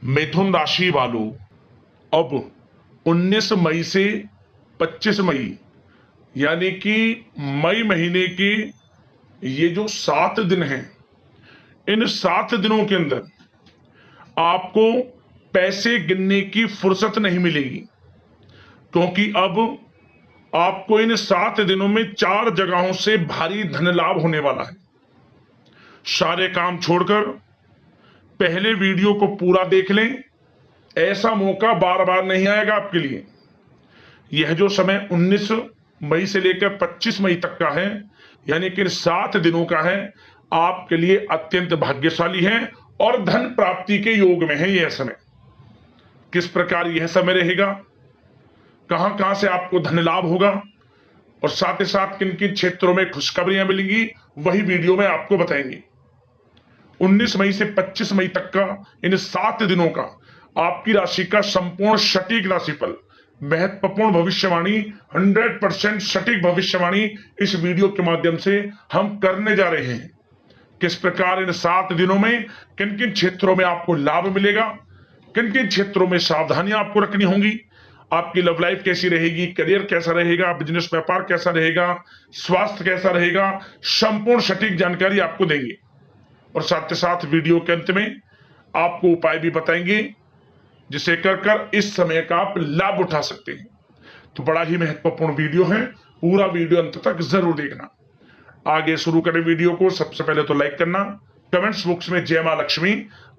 मिथुन राशि वालों, अब 19 मई से 25 मई यानी कि मई महीने के ये जो 7 दिन हैं, इन 7 दिनों के अंदर आपको पैसे गिनने की फुर्सत नहीं मिलेगी, क्योंकि अब आपको इन 7 दिनों में 4 जगहों से भारी धन लाभ होने वाला है। सारे काम छोड़कर पहले वीडियो को पूरा देख लें, ऐसा मौका बार बार नहीं आएगा आपके लिए। यह जो समय 19 मई से लेकर 25 मई तक का है, यानी कि 7 दिनों का है, आपके लिए अत्यंत भाग्यशाली है और धन प्राप्ति के योग में है। यह समय किस प्रकार यह समय रहेगा, कहां कहां से आपको धन लाभ होगा और साथ ही साथ किन किन क्षेत्रों में खुशखबरियां मिलेंगी, वही वीडियो में आपको बताएंगे। 19 मई से 25 मई तक का इन 7 दिनों का आपकी राशि का संपूर्ण सटीक राशिफल, महत्वपूर्ण भविष्यवाणी, 100% सटीक भविष्यवाणी इस वीडियो के माध्यम से हम करने जा रहे हैं। किस प्रकार इन 7 दिनों में किन किन क्षेत्रों में आपको लाभ मिलेगा, किन किन क्षेत्रों में सावधानियां आपको रखनी होंगी, आपकी लव लाइफ कैसी रहेगी, करियर कैसा रहेगा, बिजनेस व्यापार कैसा रहेगा, स्वास्थ्य कैसा रहेगा, संपूर्ण सटीक जानकारी आपको देंगे। और साथ ही साथ वीडियो के अंत में आपको उपाय भी बताएंगे जिसे कर इस समय का आप लाभ उठा सकते हैं। तो बड़ा ही महत्वपूर्ण वीडियो है, पूरा वीडियो अंत तक जरूर देखना। आगे शुरू करें वीडियो को। सबसे पहले तो लाइक करना, कमेंट्स बॉक्स में जय मां लक्ष्मी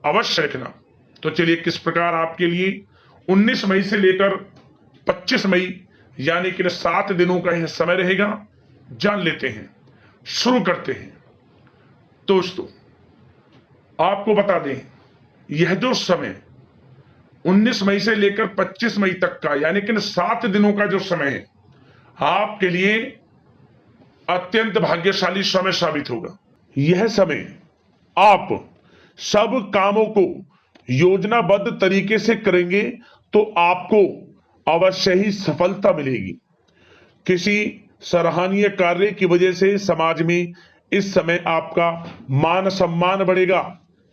अवश्य लिखना। तो चलिए, किस प्रकार आपके लिए 19 मई से लेकर 25 मई यानी कि 7 दिनों का यह समय रहेगा, जान लेते हैं, शुरू करते हैं। दोस्तों, आपको बता दें, यह जो समय 19 मई से लेकर 25 मई तक का यानी कि 7 दिनों का जो समय है, आपके लिए अत्यंत भाग्यशाली समय साबित होगा। यह समय आप सब कामों को योजनाबद्ध तरीके से करेंगे तो आपको अवश्य ही सफलता मिलेगी। किसी सराहनीय कार्य की वजह से समाज में इस समय आपका मान सम्मान बढ़ेगा।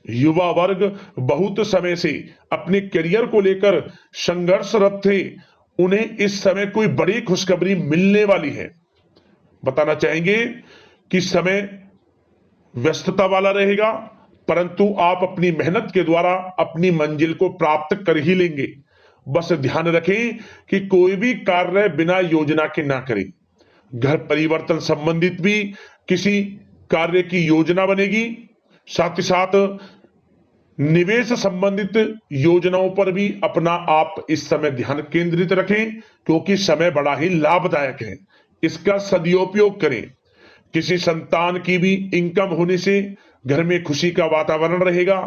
युवा वर्ग बहुत समय से अपने करियर को लेकर संघर्षरत थे, उन्हें इस समय कोई बड़ी खुशखबरी मिलने वाली है। बताना चाहेंगे कि समय व्यस्तता वाला रहेगा, परंतु आप अपनी मेहनत के द्वारा अपनी मंजिल को प्राप्त कर ही लेंगे। बस ध्यान रखें कि कोई भी कार्य बिना योजना के ना करें। घर परिवर्तन संबंधित भी किसी कार्य की योजना बनेगी। साथ ही साथ निवेश संबंधित योजनाओं पर भी अपना आप इस समय ध्यान केंद्रित रखें, क्योंकि समय बड़ा ही लाभदायक है। इसका सदुपयोग करें। किसी संतान की भी इनकम होने से घर में खुशी का वातावरण रहेगा।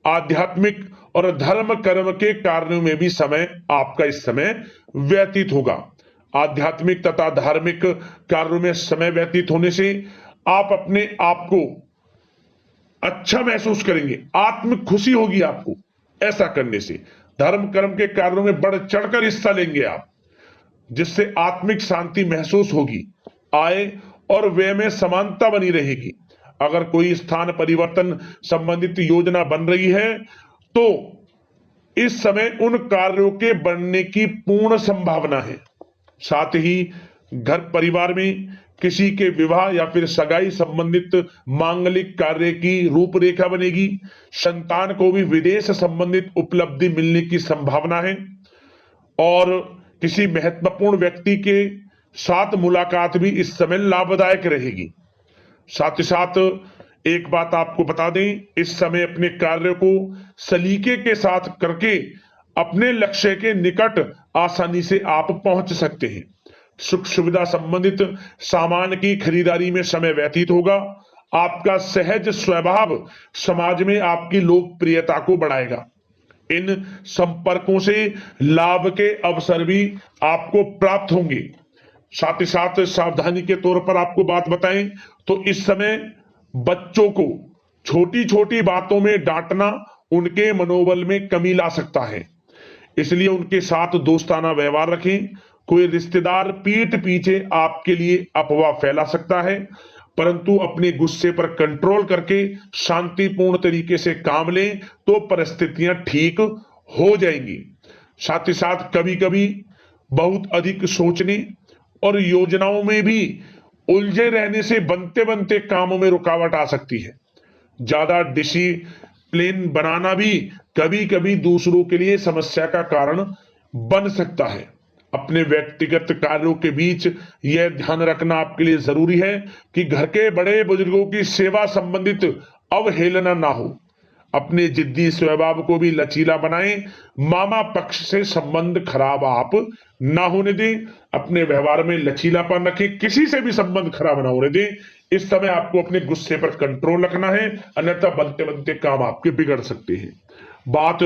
आध्यात्मिक और धर्म कर्म के कार्यों में भी समय आपका इस समय व्यतीत होगा। आध्यात्मिक तथा धार्मिक कार्यों में समय व्यतीत होने से आप अपने आप को अच्छा महसूस करेंगे, आत्म खुशी होगी आपको। ऐसा करने से धर्म कर्म के कार्यों में बढ़ चढ़कर हिस्सा लेंगे आप, जिससे आत्मिक शांति महसूस होगी। आय और व्यय में समानता बनी रहेगी। अगर कोई स्थान परिवर्तन संबंधित योजना बन रही है तो इस समय उन कार्यों के बनने की पूर्ण संभावना है। साथ ही घर परिवार में किसी के विवाह या फिर सगाई संबंधित मांगलिक कार्य की रूपरेखा बनेगी। संतान को भी विदेश संबंधित उपलब्धि मिलने की संभावना है और किसी महत्वपूर्ण व्यक्ति के साथ मुलाकात भी इस समय लाभदायक रहेगी। साथ ही साथ एक बात आपको बता दें, इस समय अपने कार्य को सलीके के साथ करके अपने लक्ष्य के निकट आसानी से आप पहुंच सकते हैं। सुख सुविधा संबंधित सामान की खरीदारी में समय व्यतीत होगा। आपका सहज स्वभाव समाज में आपकी लोकप्रियता को बढ़ाएगा। इन संपर्कों से लाभ के अवसर भी आपको प्राप्त होंगे। साथ ही साथ सावधानी के तौर पर आपको बात बताएं तो इस समय बच्चों को छोटी छोटी बातों में डांटना उनके मनोबल में कमी ला सकता है, इसलिए उनके साथ दोस्ताना व्यवहार रखें। कोई रिश्तेदार पीठ पीछे आपके लिए अफवाह फैला सकता है, परंतु अपने गुस्से पर कंट्रोल करके शांतिपूर्ण तरीके से काम लें तो परिस्थितियां ठीक हो जाएंगी। साथ ही साथ कभी कभी बहुत अधिक सोचने और योजनाओं में भी उलझे रहने से बनते बनते कामों में रुकावट आ सकती है। ज्यादा डिसिप्लिन बनाना भी कभी कभी दूसरों के लिए समस्या का कारण बन सकता है। अपने व्यक्तिगत कार्यों के बीच यह ध्यान रखना आपके लिए जरूरी है कि घर के बड़े बुजुर्गों की सेवा संबंधित अवहेलना ना हो। अपने जिद्दी स्वभाव को भी लचीला बनाएं। मामा पक्ष से संबंध खराब आप ना होने दें। अपने व्यवहार में लचीलापन रखें, किसी से भी संबंध खराब ना होने दें। इस समय आपको अपने गुस्से पर कंट्रोल रखना है, अन्यथा बनते बनते काम आपके बिगड़ सकते हैं। बात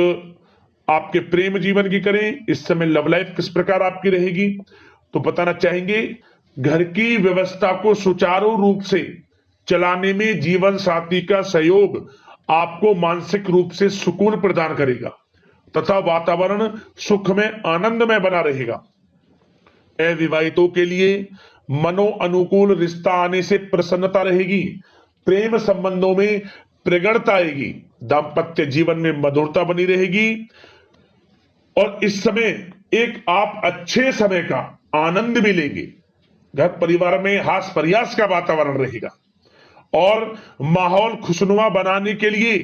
आपके प्रेम जीवन की करें, इस समय लव लाइफ किस प्रकार आपकी रहेगी, तो बताना चाहेंगे घर की व्यवस्था को सुचारू रूप से चलाने में जीवन साथी का सहयोग आपको मानसिक रूप से सुकून प्रदान करेगा तथा वातावरण सुख में आनंदमय बना रहेगा। अविवाहितों के लिए मनो अनुकूल रिश्ता आने से प्रसन्नता रहेगी। प्रेम संबंधों में प्रगड़ता आएगी। दाम्पत्य जीवन में मधुरता बनी रहेगी और इस समय एक आप अच्छे समय का आनंद भी लेंगे। घर परिवार में हास प्रयास का वातावरण रहेगा और माहौल खुशनुमा बनाने के लिए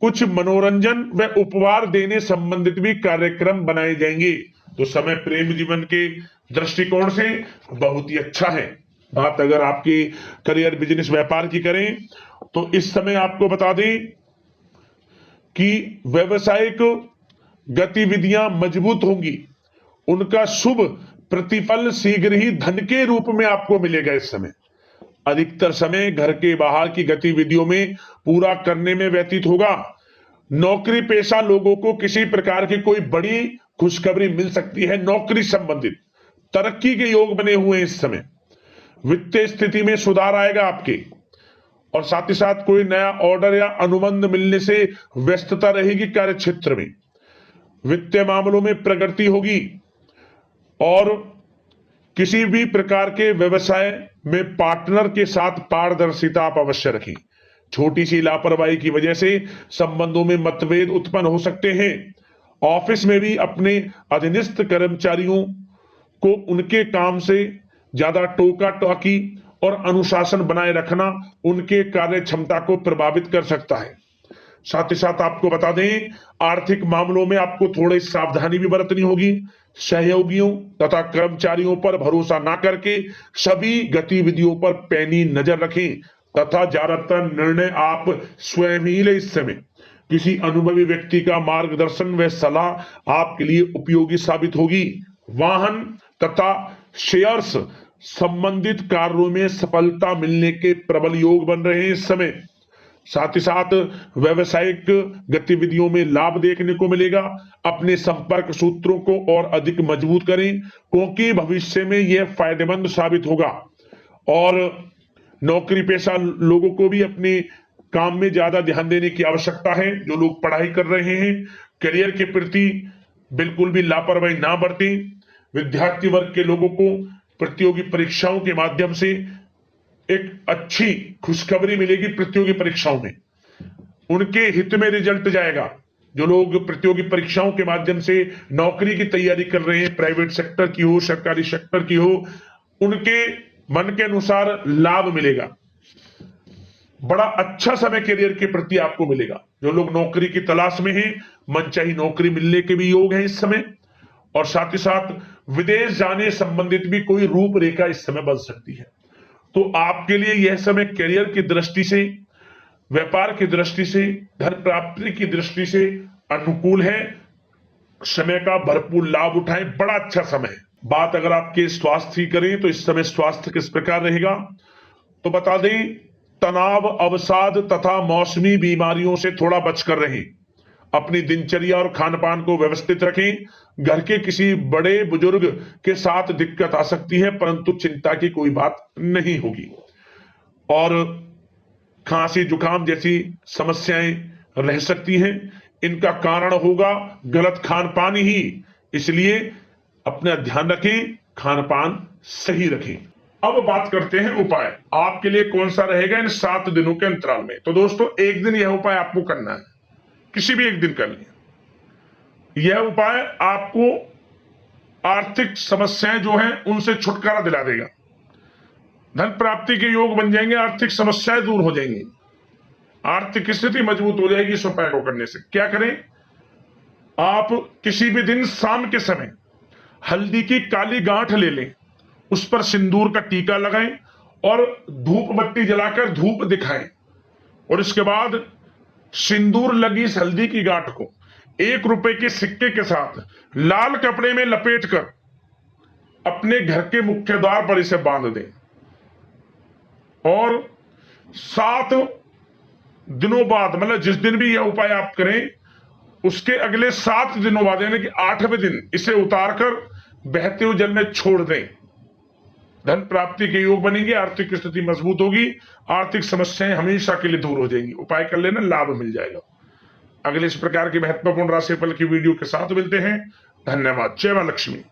कुछ मनोरंजन व उपहार देने संबंधित भी कार्यक्रम बनाए जाएंगे। तो समय प्रेम जीवन के दृष्टिकोण से बहुत ही अच्छा है। बात अगर आपकी करियर बिजनेस व्यापार की करें तो इस समय आपको बता दें कि व्यवसायिक गतिविधियां मजबूत होंगी। उनका शुभ प्रतिफल शीघ्र ही धन के रूप में आपको मिलेगा। इस समय अधिकतर समय घर के बाहर की गतिविधियों में पूरा करने में व्यतीत होगा। नौकरी पेशा लोगों को किसी प्रकार की कोई बड़ी खुशखबरी मिल सकती है। नौकरी संबंधित तरक्की के योग बने हुए हैं। इस समय वित्तीय स्थिति में सुधार आएगा आपके, और साथ ही साथ कोई नया ऑर्डर या अनुबंध मिलने से व्यस्तता रहेगी। कार्य क्षेत्र में वित्तीय मामलों में प्रगति होगी और किसी भी प्रकार के व्यवसाय में पार्टनर के साथ पारदर्शिता आप अवश्य रखें। छोटी सी लापरवाही की वजह से संबंधों में मतभेद उत्पन्न हो सकते हैं। ऑफिस में भी अपने अधीनस्थ कर्मचारियों को उनके काम से ज्यादा टोका टाकी और अनुशासन बनाए रखना उनके कार्य क्षमता को प्रभावित कर सकता है। साथ ही साथ आपको बता दें, आर्थिक मामलों में आपको थोड़ी सावधानी भी बरतनी होगी। सहयोगियों तथा कर्मचारियों पर भरोसा ना करके सभी गतिविधियों पर पैनी नजर रखें तथा ज्यादातर निर्णय आप स्वयं ही लें। इस समय किसी अनुभवी व्यक्ति का मार्गदर्शन व सलाह आपके लिए उपयोगी साबित होगी। वाहन तथा शेयर्स संबंधित कार्यों में सफलता मिलने के प्रबल योग बन रहे हैं इस समय। साथ ही साथ व्यवसायिक गतिविधियों में लाभ देखने को मिलेगा। अपने संपर्क सूत्रों को और अधिक मजबूत करें क्योंकि भविष्य में यह फायदेमंद साबित होगा। और नौकरी पेशा लोगों को भी अपने काम में ज्यादा ध्यान देने की आवश्यकता है। जो लोग पढ़ाई कर रहे हैं, करियर के प्रति बिल्कुल भी लापरवाही ना बरतें। विद्यार्थी वर्ग के लोगों को प्रतियोगी परीक्षाओं के माध्यम से एक अच्छी खुशखबरी मिलेगी। प्रतियोगी परीक्षाओं में उनके हित में रिजल्ट जाएगा। जो लोग प्रतियोगी परीक्षाओं के माध्यम से नौकरी की तैयारी कर रहे हैं, प्राइवेट सेक्टर की हो, सरकारी सेक्टर की हो, उनके मन के अनुसार लाभ मिलेगा। बड़ा अच्छा समय करियर के प्रति आपको मिलेगा। जो लोग नौकरी की तलाश में हैं, मनचाही नौकरी मिलने के भी योग हैं इस समय। और साथ ही साथ विदेश जाने संबंधित भी कोई रूपरेखा इस समय बन सकती है। तो आपके लिए यह समय करियर की दृष्टि से, व्यापार की दृष्टि से, धन प्राप्ति की दृष्टि से अनुकूल है। समय का भरपूर लाभ उठाएं, बड़ा अच्छा समय है। बात अगर आपके स्वास्थ्य की करें तो इस समय स्वास्थ्य किस प्रकार रहेगा, तो बता दें तनाव, अवसाद तथा मौसमी बीमारियों से थोड़ा बचकर रहें। अपनी दिनचर्या और खान पान को व्यवस्थित रखें। घर के किसी बड़े बुजुर्ग के साथ दिक्कत आ सकती है परंतु चिंता की कोई बात नहीं होगी। और खांसी जुकाम जैसी समस्याएं रह सकती हैं। इनका कारण होगा गलत खान पान ही, इसलिए अपना ध्यान रखें, खान पान सही रखें। अब बात करते हैं उपाय। आपके लिए कौन सा रहेगा इन 7 दिनों के अंतराल में। तो दोस्तों एक दिन यह उपाय आपको करना है, किसी भी एक दिन कर लें। यह उपाय आपको आर्थिक समस्याएं जो हैं उनसे छुटकारा दिला देगा। धन प्राप्ति के योग बन जाएंगे, आर्थिक समस्याएं दूर हो जाएंगी, आर्थिक स्थिति मजबूत हो जाएगी इस उपाय को करने से। क्या करें, आप किसी भी दिन शाम के समय हल्दी की काली गांठ ले लें, उस पर सिंदूर का टीका लगाएं और धूप बत्ती जलाकर धूप दिखाएं, और इसके बाद सिंदूर लगी इस हल्दी की गांठ को 1 रुपए के सिक्के के साथ लाल कपड़े में लपेटकर अपने घर के मुख्य द्वार पर इसे बांध दें, और 7 दिनों बाद, मतलब जिस दिन भी यह उपाय आप करें उसके अगले 7 दिनों बाद यानी कि 8वें दिन इसे उतारकर बहते हुए जल में छोड़ दें। धन प्राप्ति के योग बनेंगे, आर्थिक स्थिति मजबूत होगी, आर्थिक समस्याएं हमेशा के लिए दूर हो जाएंगी। उपाय कर लेना, लाभ मिल जाएगा। अगले इस प्रकार की महत्वपूर्ण राशिफल की वीडियो के साथ मिलते हैं। धन्यवाद। जय मां लक्ष्मी।